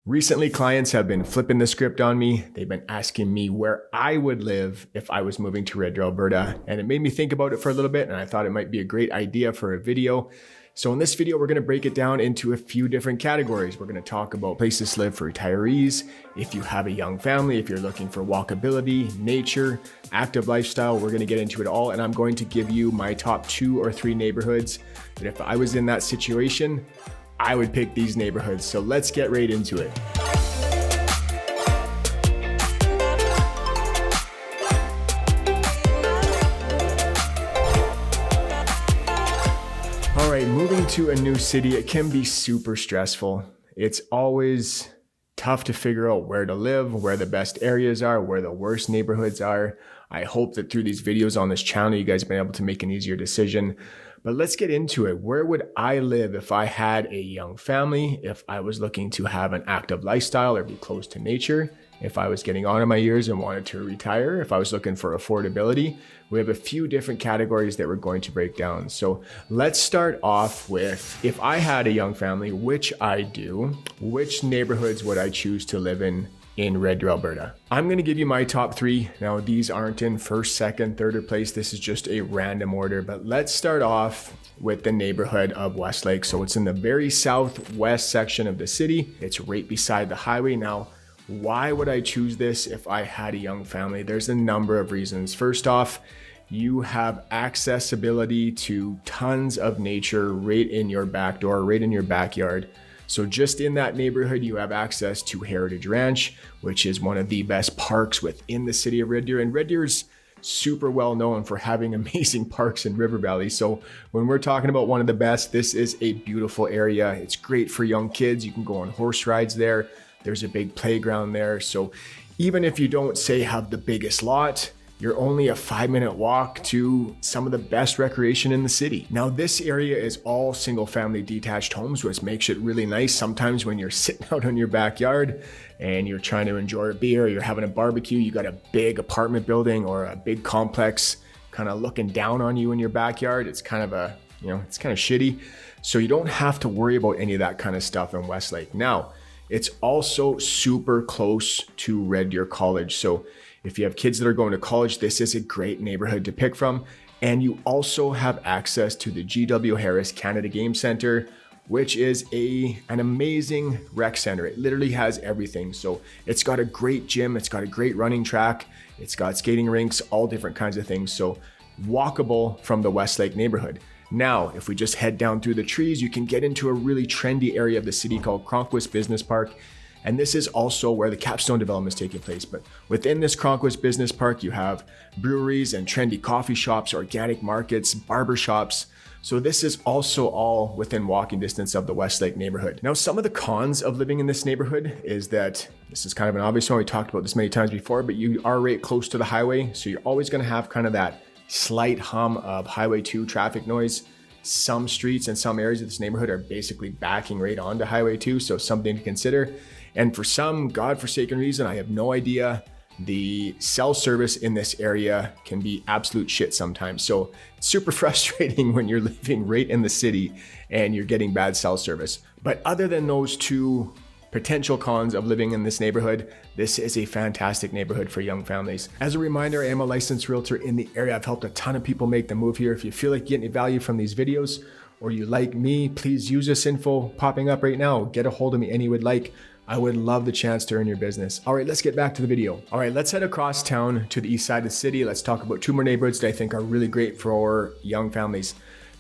Recently, clients have been flipping the script on me. They've been asking me where I would live if I was moving to Red Deer Alberta. And it made me think about it for a little bit, and I thought it might be a great idea for a video. So in this video, we're gonna break it down into a few different categories. We're gonna talk about places to live for retirees, if you have a young family, if you're looking for walkability, nature, active lifestyle, we're gonna get into it all. And I'm going to give you my top 2 or 3 neighborhoods that if I was in that situation, I would pick these neighborhoods. So let's get right into it. All right, moving to a new city, it can be super stressful. It's always tough to figure out where to live, where the best areas are, where the worst neighborhoods are. I hope that through these videos on this channel, you guys have been able to make an easier decision. But let's get into it. Where would I live if I had a young family, if I was looking to have an active lifestyle or be close to nature, if I was getting on in my years and wanted to retire, if I was looking for affordability? We have a few different categories that we're going to break down. So let's start off with, if I had a young family, which I do, which neighborhoods would I choose to live in Red Deer, Alberta? I'm gonna give you my top 3. Now, these aren't in first, second, third, or place. This is just a random order, but let's start off with the neighborhood of Westlake. So it's in the very southwest section of the city. It's right beside the highway. Now, why would I choose this if I had a young family? There's a number of reasons. First off, you have accessibility to tons of nature right in your back door, right in your backyard. So just in that neighborhood, you have access to Heritage Ranch, which is one of the best parks within the city of Red Deer. And Red Deer's super well known for having amazing parks in River Valley. So when we're talking about one of the best, this is a beautiful area. It's great for young kids. You can go on horse rides there. There's a big playground there. So even if you don't say have the biggest lot, you're only a 5-minute walk to some of the best recreation in the city. Now, this area is all single family detached homes, which makes it really nice. Sometimes when you're sitting out in your backyard and you're trying to enjoy a beer, you're having a barbecue, you got a big apartment building or a big complex kind of looking down on you in your backyard. It's kind of it's kind of shitty. So you don't have to worry about any of that kind of stuff in Westlake. Now, it's also super close to Red Deer College. So if you have kids that are going to college, this is a great neighborhood to pick from. And you also have access to the G.W. Harris Canada Game Centre, which is an amazing rec center. It literally has everything. So it's got a great gym, it's got a great running track, it's got skating rinks, all different kinds of things. So walkable from the Westlake neighborhood. Now, if we just head down through the trees, you can get into a really trendy area of the city called Cronquist Business Park. And this is also where the Capstone development is taking place. But within this Cronquist Business Park, you have breweries and trendy coffee shops, organic markets, barber shops. So this is also all within walking distance of the Westlake neighborhood. Now, some of the cons of living in this neighborhood is that this is kind of an obvious one. We talked about this many times before, but you are right close to the highway. So you're always gonna have kind of that slight hum of Highway 2 traffic noise. Some streets and some areas of this neighborhood are basically backing right onto Highway 2, so something to consider. And for some godforsaken reason, I have no idea, the cell service in this area can be absolute shit sometimes. So it's super frustrating when you're living right in the city and you're getting bad cell service. But other than those 2 potential cons of living in this neighborhood, this is a fantastic neighborhood for young families. As a reminder, I am a licensed realtor in the area. I've helped a ton of people make the move here. If you feel like you get any value from these videos or you like me, please use this info popping up right now. Get a hold of me any you would like. I would love the chance to earn your business. All right, let's get back to the video. All right, let's head across town to the east side of the city. Let's talk about 2 more neighborhoods that I think are really great for young families.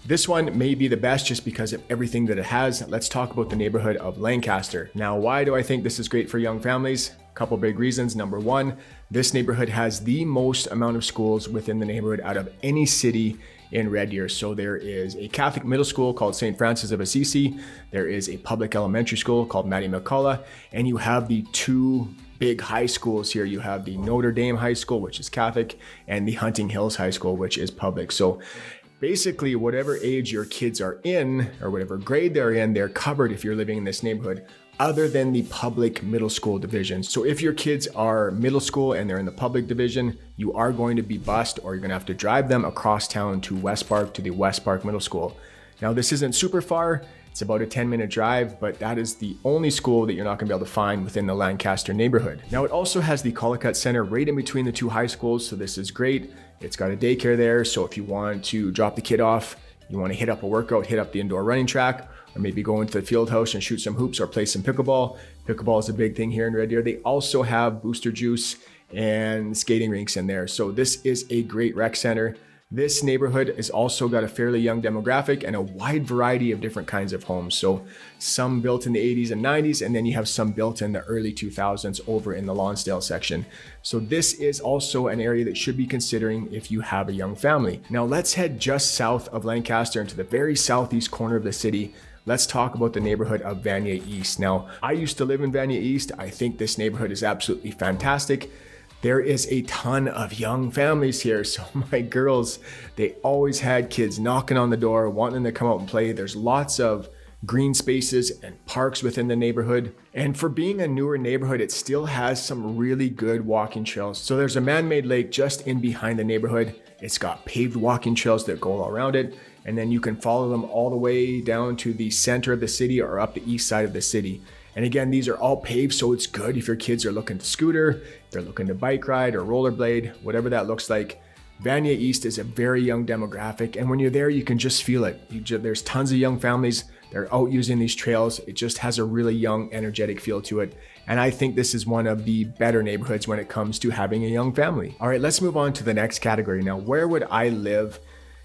This one may be the best just because of everything that it has. Let's talk about the neighborhood of Lancaster. Now, why do I think this is great for young families? A couple big reasons. Number 1, this neighborhood has the most amount of schools within the neighborhood out of any city in Red Deer. So there is a Catholic middle school called St. Francis of Assisi. There is a public elementary school called Mattie McCullough. And you have the 2 big high schools here. You have the Notre Dame High School, which is Catholic, and the Hunting Hills High School, which is public. So basically, whatever age your kids are in or whatever grade they're in, they're covered if you're living in this neighborhood, other than the public middle school division. So if your kids are middle school and they're in the public division, you are going to be bused, or you're gonna have to drive them across town to West Park, to the West Park Middle School. Now, this isn't super far. It's It's about a 10-minute drive, but that is the only school that you're not gonna be able to find within the Lancaster neighborhood. Now it also has the Collicutt Center right in between the two high schools, so this is great. It's got a daycare there, so if you want to drop the kid off, you want to hit up a workout, hit up the indoor running track, or maybe go into the field house and shoot some hoops or play some pickleball. Pickleball is a big thing here in Red Deer. They also have booster juice and skating rinks in there. So this is a great rec center. This neighborhood has also got a fairly young demographic and a wide variety of different kinds of homes. So some built in the 80s and 90s, and then you have some built in the early 2000s over in the Lonsdale section. So this is also an area that should be considering if you have a young family. Now let's head just south of Lancaster into the very southeast corner of the city. Let's talk about the neighborhood of Vanier East. Now, I used to live in Vanier East. I think this neighborhood is absolutely fantastic. There is a ton of young families here. So my girls, they always had kids knocking on the door, wanting them to come out and play. There's lots of green spaces and parks within the neighborhood. And for being a newer neighborhood, it still has some really good walking trails. So there's a man-made lake just in behind the neighborhood. It's got paved walking trails that go all around it. And then you can follow them all the way down to the center of the city or up the east side of the city. And again, these are all paved, so it's good if your kids are looking to scooter, they're looking to bike ride or rollerblade, whatever that looks like. Vanier East is a very young demographic, and when you're there, you can just feel it. There's tons of young families. They're out using these trails. It just has a really young, energetic feel to it. And I think this is one of the better neighborhoods when it comes to having a young family. All right, let's move on to the next category. Now, where would I live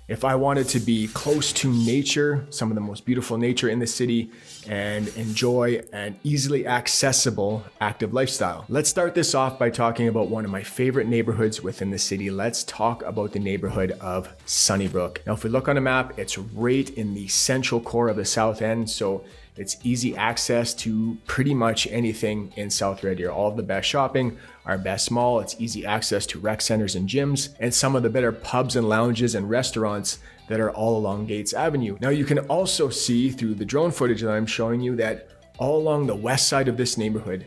if I wanted to be close to nature, some of the most beautiful nature in the city, and enjoy an easily accessible active lifestyle? Let's start this off by talking about one of my favorite neighborhoods within the city. Let's talk about the neighborhood of Sunnybrook. Now, if we look on a map, it's right in the central core of the south end. So it's easy access to pretty much anything in South Red Deer. All of the best shopping, our best mall. It's easy access to rec centers and gyms, and some of the better pubs and lounges and restaurants that are all along Gates Avenue. Now you can also see through the drone footage that I'm showing you that all along the west side of this neighborhood,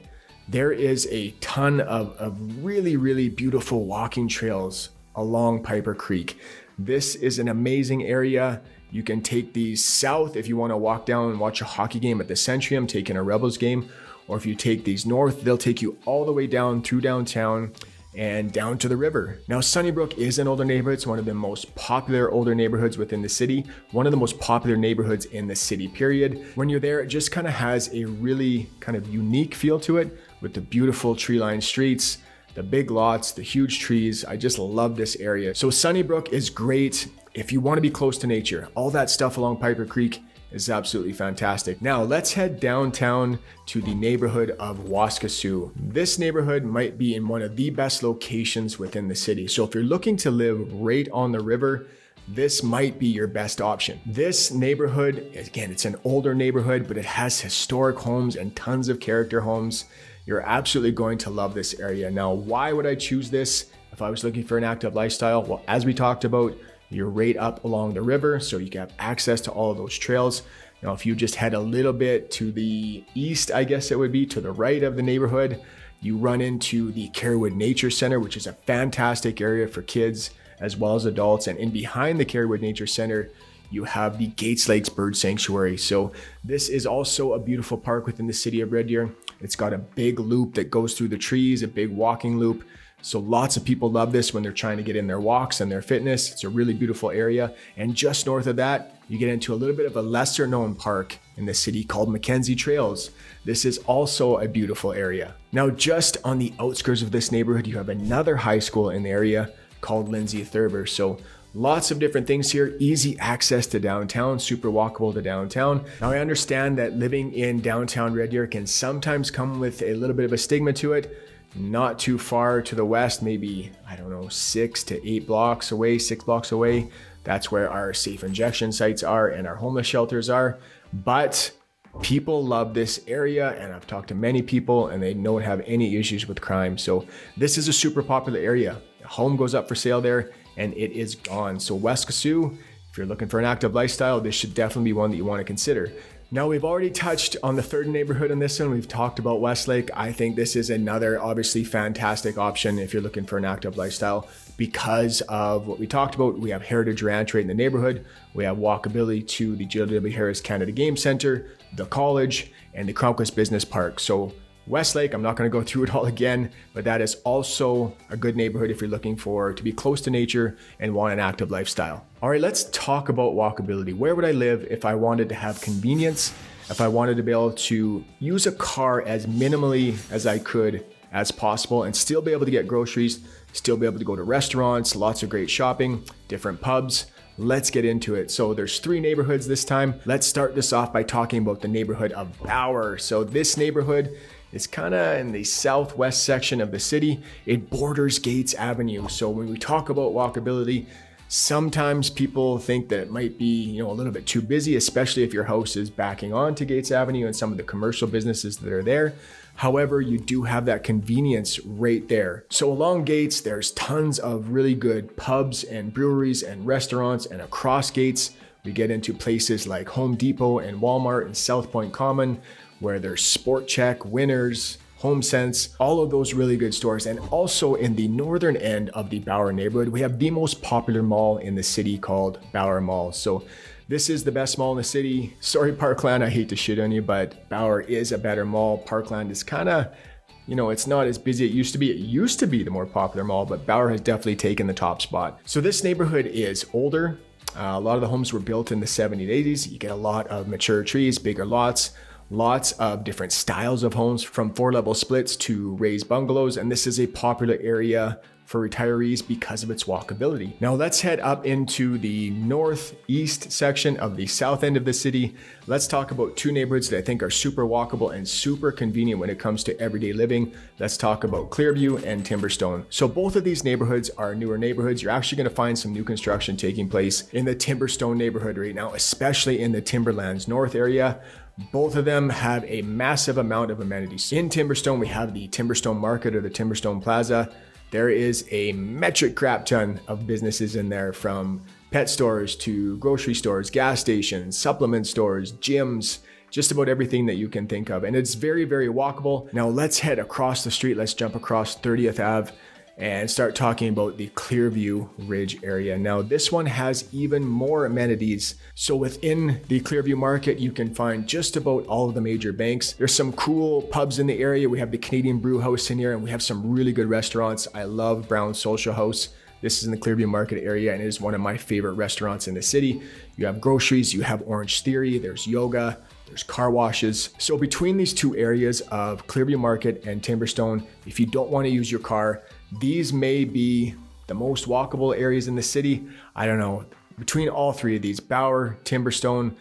there is a ton of really, really beautiful walking trails along Piper Creek. This is an amazing area. You can take these south if you want to walk down and watch a hockey game at the Centrium, take in a Rebels game. Or if you take these north, they'll take you all the way down through downtown and down to the river. Now, Sunnybrook is an older neighborhood. It's one of the most popular older neighborhoods within the city, one of the most popular neighborhoods in the city, period. When you're there, it just kind of has a really kind of unique feel to it with the beautiful tree-lined streets, the big lots, the huge trees. I just love this area. So Sunnybrook is great if you want to be close to nature. All that stuff along Piper Creek is absolutely fantastic. Now let's head downtown to the neighborhood of Waskesiu. This neighborhood might be in one of the best locations within the city. So if you're looking to live right on the river, this might be your best option. This neighborhood, again, it's an older neighborhood, but it has historic homes and tons of character homes. You're absolutely going to love this area. Now, why would I choose this if I was looking for an active lifestyle? Well, as we talked about, you're right up along the river, so you can have access to all of those trails. Now, if you just head a little bit to the east, I guess it would be to the right of the neighborhood, you run into the Carrywood Nature Center, which is a fantastic area for kids as well as adults. And in behind the Carrywood Nature Center, you have the Gates Lakes Bird Sanctuary. So this is also a beautiful park within the city of Red Deer. It's got a big loop that goes through the trees, a big walking loop. So lots of people love this when they're trying to get in their walks and their fitness. It's a really beautiful area. And just north of that, you get into a little bit of a lesser known park in the city called Mackenzie Trails. This is also a beautiful area. Now, just on the outskirts of this neighborhood, you have another high school in the area called Lindsay Thurber. So lots of different things here, easy access to downtown, super walkable to downtown. Now, I understand that living in downtown Red Deer can sometimes come with a little bit of a stigma to it. Not too far to the west, maybe, 6 to 8 blocks away, 6 blocks away. That's where our safe injection sites are and our homeless shelters are. But people love this area, and I've talked to many people and they don't have any issues with crime. So this is a super popular area. A home goes up for sale there and it is gone. So Waskesiu, if you're looking for an active lifestyle, this should definitely be one that you want to consider. Now, we've already touched on the third neighborhood in this one. We've talked about Westlake. I think this is another obviously fantastic option if you're looking for an active lifestyle because of what we talked about. We have Heritage Ranch right in the neighborhood. We have walkability to the J.W. Harris Canada Game Center, the college, and the Cromquist Business Park. So Westlake, I'm not going to go through it all again, but that is also a good neighborhood if you're looking to be close to nature and want an active lifestyle. All right, let's talk about walkability. Where would I live if I wanted to have convenience, if I wanted to be able to use a car as minimally as I could as possible and still be able to get groceries, still be able to go to restaurants, lots of great shopping, different pubs. Let's get into it. So there's 3 neighborhoods this time. Let's start this off by talking about the neighborhood of Bauer. So this neighborhood is kind of in the southwest section of the city. It borders Gates Avenue. So when we talk about walkability, sometimes people think that it might be, a little bit too busy, especially if your house is backing onto Gates Avenue and some of the commercial businesses that are there. However, you do have that convenience right there. So along Gates, there's tons of really good pubs and breweries and restaurants, and across Gates, we get into places like Home Depot and Walmart and South Point Common, where there's Sport Check, Winners, HomeSense, all of those really good stores. And also in the northern end of the Bauer neighborhood, we have the most popular mall in the city called Bauer Mall. So this is the best mall in the city. Sorry, Parkland, I hate to shit on you, but Bauer is a better mall. Parkland is kind of, it's not as busy as it used to be. It used to be the more popular mall, but Bauer has definitely taken the top spot. So this neighborhood is older. A lot of the homes were built in the 70s, 80s. You get a lot of mature trees, bigger lots of different styles of homes, from 4-level splits to raised bungalows. And this is a popular area for retirees because of its walkability. Now let's head up into the northeast section of the south end of the city. Let's talk about 2 neighborhoods that I think are super walkable and super convenient when it comes to everyday living. Let's talk about Clearview and Timberstone. So both of these neighborhoods are newer neighborhoods. You're actually going to find some new construction taking place in the Timberstone neighborhood right now, especially in the Timberlands North area. Both of them have a massive amount of amenities. In Timberstone, we have the Timberstone Market or the Timberstone Plaza. There is a metric crap ton of businesses in there, from pet stores to grocery stores, gas stations, supplement stores, gyms, just about everything that you can think of. And it's very, very walkable. Now let's head across the street. Let's jump across 30th Ave and start talking about the Clearview Ridge area. Now this one has even more amenities. So within the Clearview Market, you can find just about all of the major banks. There's some cool pubs in the area. We have the Canadian Brew House in here, and we have some really good restaurants. I love Brown's Social House. This is in the Clearview Market area, and it is one of my favorite restaurants in the city. You have groceries, you have Orange Theory, there's yoga, there's car washes. So between these 2 areas of Clearview Market and Timberstone, if you don't want to use your car, these may be the most walkable areas in the city. I don't know. Between all 3 of these, Bauer, Timberstone,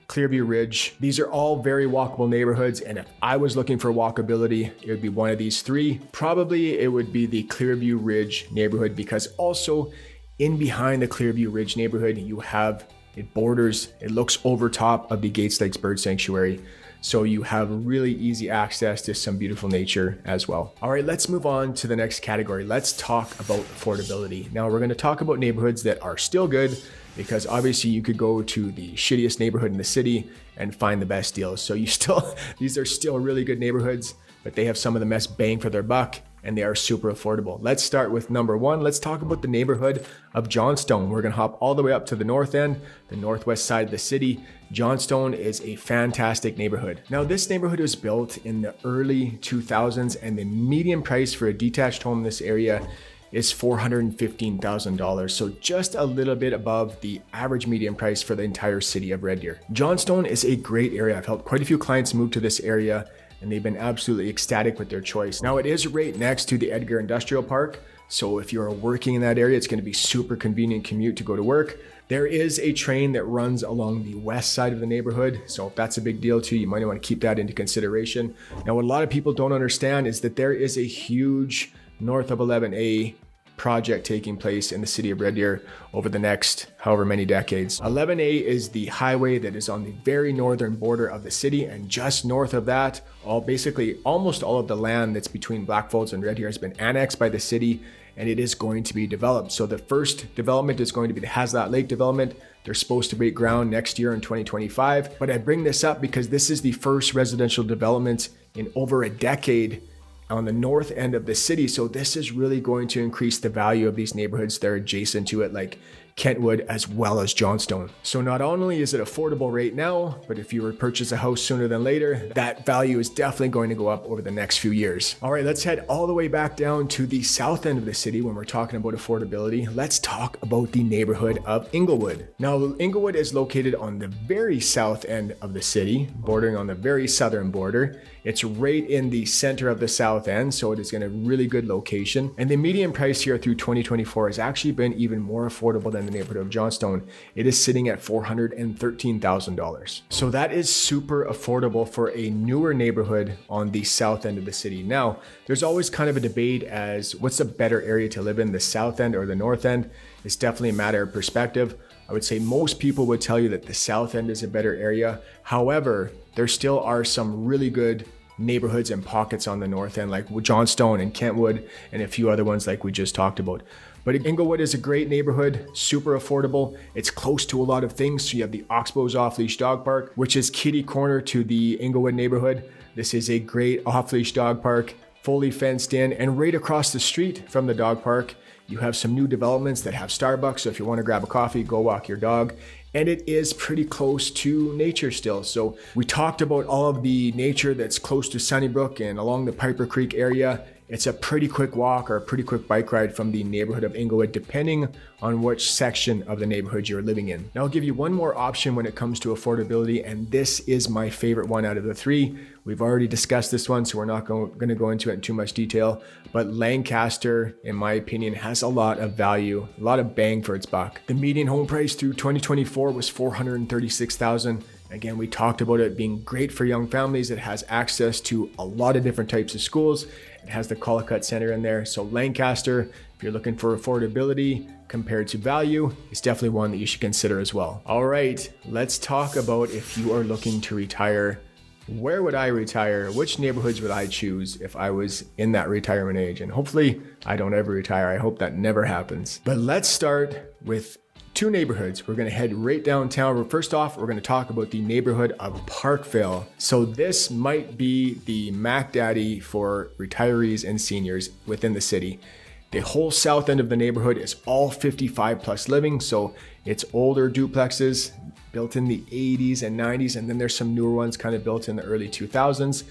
Clearview Ridge, these are all very walkable neighborhoods. And if I was looking for walkability, it would be one of these 3. Probably it would be the Clearview Ridge neighborhood, because also in behind the Clearview Ridge neighborhood, it looks over top of the Gates Lakes Bird Sanctuary. So you have really easy access to some beautiful nature as well. All right, let's move on to the next category. Let's talk about affordability. Now we're going to talk about neighborhoods that are still good, because obviously you could go to the shittiest neighborhood in the city and find the best deals. So these are still really good neighborhoods, but they have some of the best bang for their buck, and they are super affordable. Let's start with number 1. Let's talk about the neighborhood of Johnstone. We're gonna hop all the way up to the north end, the northwest side of the city. Johnstone is a fantastic neighborhood. Now this neighborhood was built in the early 2000s, and the median price for a detached home in this area is $415,000. So just a little bit above the average median price for the entire city of Red Deer. Johnstone is a great area. I've helped quite a few clients move to this area, and they've been absolutely ecstatic with their choice. Now it is right next to the Edgar Industrial Park. So if you're working in that area, it's going to be super convenient commute to go to work. There is a train that runs along the west side of the neighborhood. So if that's a big deal to you, you might want to keep that into consideration. Now, what a lot of people don't understand is that there is a huge north of 11A project taking place in the city of Red Deer over the next however many decades. 11A is the highway that is on the very northern border of the city, and just north of that, almost all of the land that's between Blackfolds and Red Deer has been annexed by the city, and it is going to be developed. So the first development is going to be the Haslat Lake development. They're supposed to break ground next year in 2025. But I bring this up because this is the first residential development in over a decade on the north end of the city. So this is really going to increase the value of these neighborhoods that are adjacent to it, like Kentwood as well as Johnstone. So not only is it affordable right now, but if you were to purchase a house sooner than later, that value is definitely going to go up over the next few years. All right, let's head all the way back down to the south end of the city when we're talking about affordability. Let's talk about the neighborhood of Inglewood. Now, Inglewood is located on the very south end of the city, bordering on the very southern border. It's right in the center of the south end, so it is in a really good location. And the median price here through 2024 has actually been even more affordable than the neighborhood of Johnstone. It is sitting at $413,000. So that is super affordable for a newer neighborhood on the south end of the city. Now, there's always kind of a debate as what's a better area to live in, the south end or the north end. It's definitely a matter of perspective. I would say most people would tell you that the south end is a better area. However, there still are some really good neighborhoods and pockets on the north end, like Johnstone and Kentwood and a few other ones like we just talked about. But Inglewood is a great neighborhood, super affordable. It's close to a lot of things. So you have the Oxbow's Off-Leash Dog Park, which is kitty corner to the Inglewood neighborhood. This is a great off-leash dog park, fully fenced in, and right across the street from the dog park, you have some new developments that have Starbucks. So if you want to grab a coffee, go walk your dog. And it is pretty close to nature still. So we talked about all of the nature that's close to Sunnybrook and along the Piper Creek area. It's a pretty quick walk or a pretty quick bike ride from the neighborhood of Inglewood, depending on which section of the neighborhood you're living in. Now I'll give you one more option when it comes to affordability, and this is my favorite one out of the three. We've already discussed this one, so we're not going to go into it in too much detail, but Lancaster, in my opinion, has a lot of value, a lot of bang for its buck. The median home price through 2024 was $436,000. Again, we talked about it being great for young families. It has access to a lot of different types of schools. It has the Collicutt Center in there. So Lancaster, if you're looking for affordability compared to value, it's definitely one that you should consider as well. All right, let's talk about if you are looking to retire. Where would I retire? Which neighborhoods would I choose if I was in that retirement age? And hopefully I don't ever retire. I hope that never happens. But let's start with two neighborhoods. We're going to head right downtown. First off, we're going to talk about the neighborhood of Parkville. So this might be the Mac Daddy for retirees and seniors within the city. The whole south end of the neighborhood is all 55 plus living. So it's older duplexes built in the 80s and 90s. And then there's some newer ones kind of built in the early 2000s.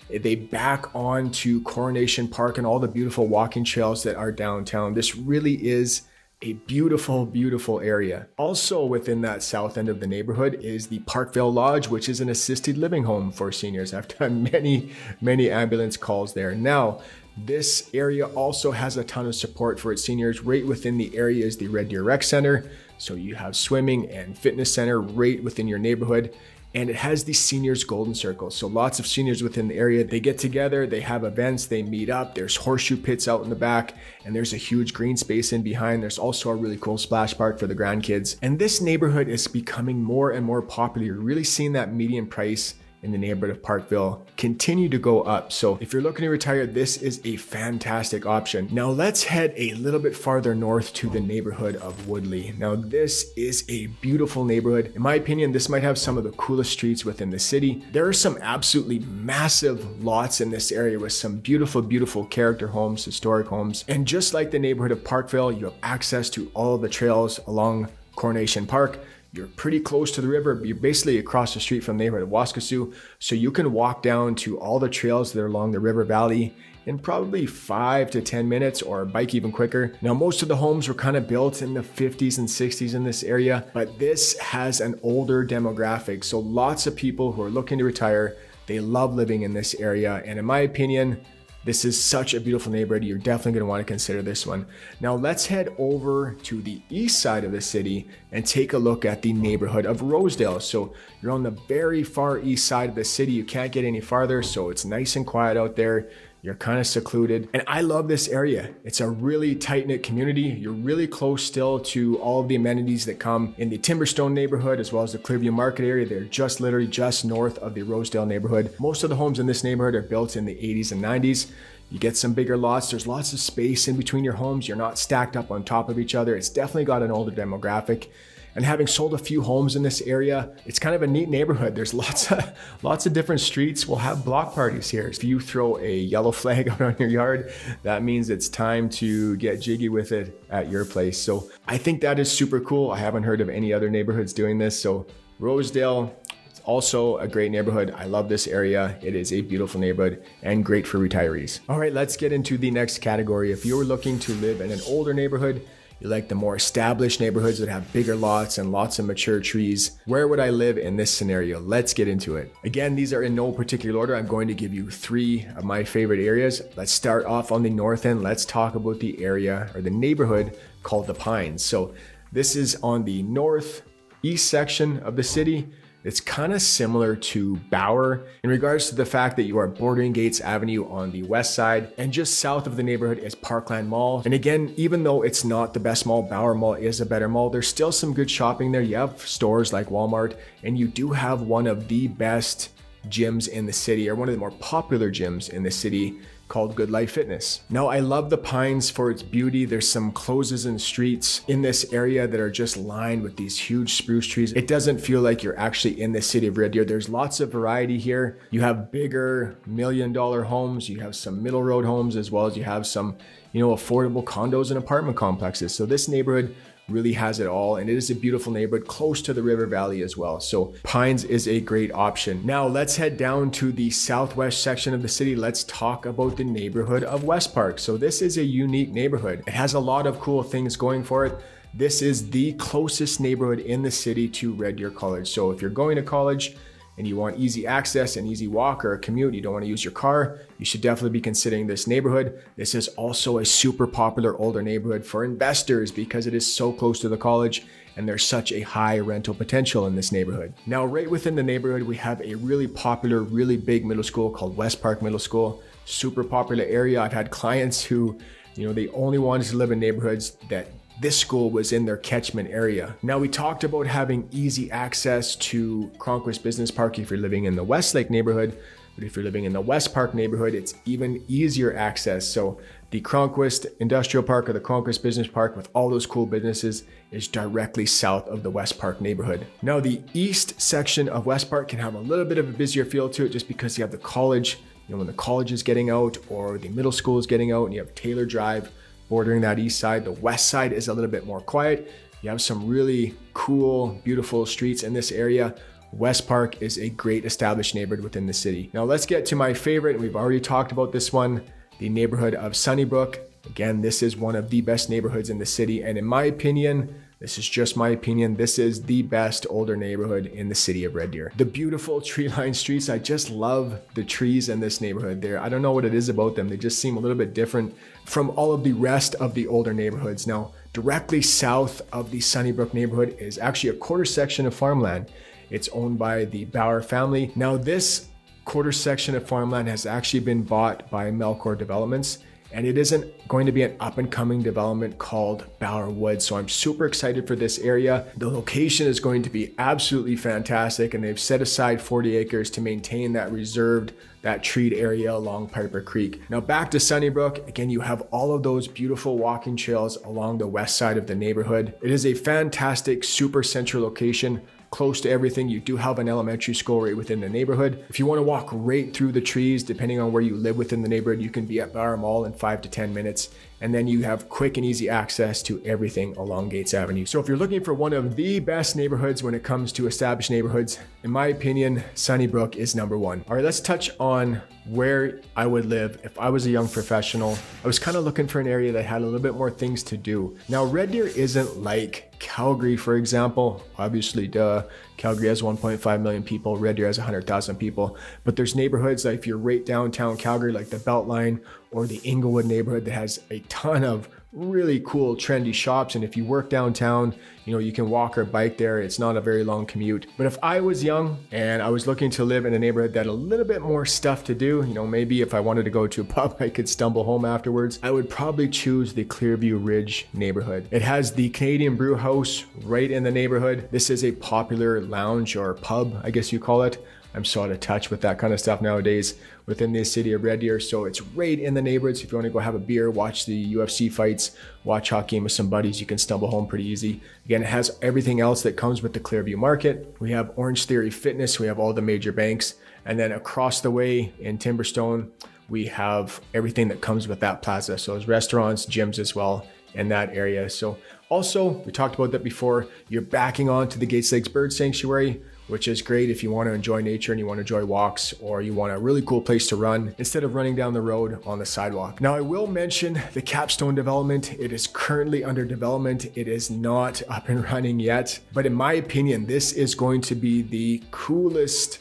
They back on to Coronation Park and all the beautiful walking trails that are downtown. This really is a beautiful, beautiful area. Also within that south end of the neighborhood is the Parkville Lodge, which is an assisted living home for seniors. I've done many ambulance calls there. Now, this area also has a ton of support for its seniors. Right within the area is the Red Deer Rec Center. So you have swimming and fitness center right within your neighborhood. And it has the seniors golden circle. So lots of seniors within the area, they get together, they have events, they meet up. There's horseshoe pits out in the back, and there's a huge green space in behind. There's also a really cool splash park for the grandkids. And this neighborhood is becoming more and more popular. You're really seeing that median price in the neighborhood of Parkville continue to go up. So if you're looking to retire, this is a fantastic option. Now let's head a little bit farther north to the neighborhood of Woodley. Now this is a beautiful neighborhood. In my opinion, this might have some of the coolest streets within the city. There are some absolutely massive lots in this area with some beautiful, beautiful character homes, historic homes. And just like the neighborhood of Parkville, you have access to all of the trails along Coronation Park. You're pretty close to the river. You're basically across the street from the neighborhood of Waskesiu. So you can walk down to all the trails that are along the river valley in probably 5 to 10 minutes, or bike even quicker. Now, most of the homes were kind of built in the 50s and 60s in this area, but this has an older demographic. So lots of people who are looking to retire, they love living in this area. And in my opinion, this is such a beautiful neighborhood. You're definitely going to want to consider this one. Now let's head over to the east side of the city and take a look at the neighborhood of Rosedale. So you're on the very far east side of the city. You can't get any farther, so it's nice and quiet out there. You're kind of secluded. And I love this area. It's a really tight-knit community. You're really close still to all of the amenities that come in the Timberstone neighborhood, as well as the Clearview Market area. They're just literally just north of the Rosedale neighborhood. Most of the homes in this neighborhood are built in the 80s and 90s. You get some bigger lots. There's lots of space in between your homes. You're not stacked up on top of each other. It's definitely got an older demographic. And having sold a few homes in this area, it's kind of a neat neighborhood. There's lots of different streets. We'll have block parties here. If you throw a yellow flag out on your yard, that means it's time to get jiggy with it at your place. So I think that is super cool. I haven't heard of any other neighborhoods doing this. So Rosedale, it's also a great neighborhood. I love this area. It is a beautiful neighborhood and great for retirees. All right, let's get into the next category. If you're looking to live in an older neighborhood, you like the more established neighborhoods that have bigger lots and lots of mature trees, where would I live in this scenario? Let's get into it. Again, these are in no particular order. I'm going to give you 3 of my favorite areas. Let's start off on the north end. Let's talk about the area or the neighborhood called the Pines. So this is on the northeast section of the city. It's kind of similar to Bauer in regards to the fact that you are bordering Gates Avenue on the west side, and just south of the neighborhood is Parkland Mall. And again, even though it's not the best mall, Bauer Mall is a better mall. There's still some good shopping there. You have stores like Walmart, and you do have one of the best gyms in the city, or one of the more popular gyms in the city, called Good Life Fitness. Now, I love the Pines for its beauty. There's some closes and streets in this area that are just lined with these huge spruce trees. It doesn't feel like you're actually in the city of Red Deer. There's lots of variety here. You have bigger $1 million homes. You have some middle road homes, as well as you have some, affordable condos and apartment complexes. So this neighborhood really has it all, and it is a beautiful neighborhood close to the river valley as well. So Pines is a great option. Now let's head down to the southwest section of the city. Let's talk about the neighborhood of West Park. So this is a unique neighborhood. It has a lot of cool things going for it. This is the closest neighborhood in the city to Red Deer College. So if you're going to college and you want easy access and easy walk or a commute, you don't want to use your car, you should definitely be considering this neighborhood. This is also a super popular older neighborhood for investors because it is so close to the college and there's such a high rental potential in this neighborhood. Now, right within the neighborhood, we have a really popular, really big middle school called West Park Middle School. Super popular area. I've had clients who, they only wanted to live in neighborhoods that this school was in their catchment area. Now, we talked about having easy access to Cronquist Business Park if you're living in the Westlake neighborhood, but if you're living in the West Park neighborhood, it's even easier access. So the Cronquist Industrial Park or the Cronquist Business Park with all those cool businesses is directly south of the West Park neighborhood. Now, the east section of West Park can have a little bit of a busier feel to it just because you have the college, when the college is getting out or the middle school is getting out, and you have Taylor Drive bordering that east side. The west side is a little bit more quiet. You have some really cool, beautiful streets in this area. West Park is a great established neighborhood within the city. Now let's get to my favorite. We've already talked about this one, the neighborhood of Sunnybrook. Again, this is one of the best neighborhoods in the city. And in my opinion, this is just my opinion, this is the best older neighborhood in the city of Red Deer. The beautiful tree-lined streets, I just love the trees in this neighborhood there. I don't know what it is about them. They just seem a little bit different from all of the rest of the older neighborhoods. Now, directly south of the Sunnybrook neighborhood is actually a quarter section of farmland. It's owned by the Bauer family. Now, this quarter section of farmland has actually been bought by Melcor Developments, and it isn't going to be an up-and-coming development called Bauer Woods. So I'm super excited for this area. The location is going to be absolutely fantastic, and they've set aside 40 acres to maintain that reserved, that treed area along Piper Creek. Now back to Sunnybrook, again, you have all of those beautiful walking trails along the west side of the neighborhood. It is a fantastic, super central location, close to everything. You do have an elementary school right within the neighborhood. If you want to walk right through the trees, depending on where you live within the neighborhood, you can be at Bauer Mall in 5 to 10 minutes. And then you have quick and easy access to everything along Gates Avenue. So if you're looking for one of the best neighborhoods when it comes to established neighborhoods, in my opinion, Sunnybrook is number one. All right, let's touch on where I would live if I was a young professional. I was kind of looking for an area that had a little bit more things to do. Now, Red Deer isn't like Calgary, for example. Obviously, Calgary has 1.5 million people. Red Deer has 100,000 people. But there's neighborhoods that if you're right downtown Calgary, like the Beltline or the Inglewood neighborhood that has a ton of really cool, trendy shops. And if you work downtown, you can walk or bike there. It's not a very long commute. But if I was young and I was looking to live in a neighborhood that had a little bit more stuff to do, maybe if I wanted to go to a pub, I could stumble home afterwards, I would probably choose the Clearview Ridge neighborhood. It has the Canadian Brew House right in the neighborhood. This is a popular lounge or pub, I guess you call it. I'm so out of touch with that kind of stuff nowadays within the city of Red Deer. So it's right in the neighborhoods. If you want to go have a beer, watch the UFC fights, watch hockey with some buddies, you can stumble home pretty easy. Again, it has everything else that comes with the Clearview Market. We have Orange Theory Fitness. We have all the major banks. And then across the way in Timberstone, we have everything that comes with that plaza. So there's restaurants, gyms as well in that area. So also, we talked about that before, you're backing onto the Gates Lakes Bird Sanctuary, which is great if you want to enjoy nature and you want to enjoy walks, or you want a really cool place to run instead of running down the road on the sidewalk. Now, I will mention the Capstone development. It is currently under development. It is not up and running yet, but in my opinion, this is going to be the coolest,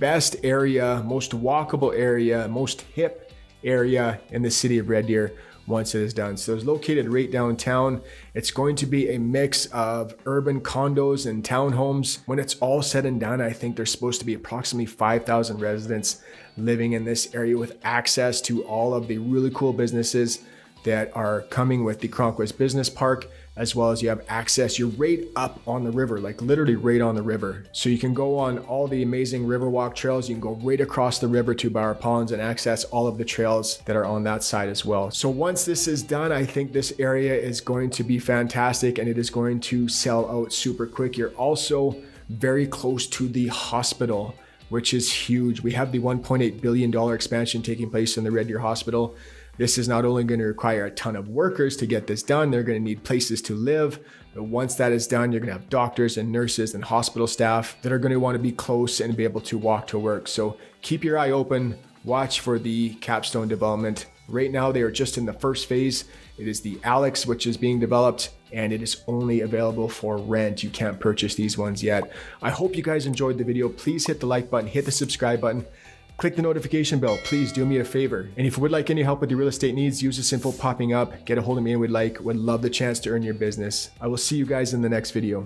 best area, most walkable area, most hip area in the city of Red Deer once it is done. So it's located right downtown. It's going to be a mix of urban condos and townhomes. When it's all said and done, I think there's supposed to be approximately 5,000 residents living in this area with access to all of the really cool businesses that are coming with the Cronquist Business Park, as well as you have access. You're right up on the river, like literally right on the river. So you can go on all the amazing Riverwalk trails. You can go right across the river to Bower Ponds and access all of the trails that are on that side as well. So once this is done, I think this area is going to be fantastic and it is going to sell out super quick. You're also very close to the hospital, which is huge. We have the $1.8 billion expansion taking place in the Red Deer Hospital. This is not only going to require a ton of workers to get this done, they're going to need places to live. But once that is done, you're going to have doctors and nurses and hospital staff that are going to want to be close and be able to walk to work. So keep your eye open, watch for the Capstone development. Right now, they are just in the first phase. It is the Alex, which is being developed, and it is only available for rent. You can't purchase these ones yet. I hope you guys enjoyed the video. Please hit the like button, hit the subscribe button. Click the notification bell. Please do me a favor. And if you would like any help with your real estate needs, use this info popping up. Get a hold of me and would love the chance to earn your business. I will see you guys in the next video.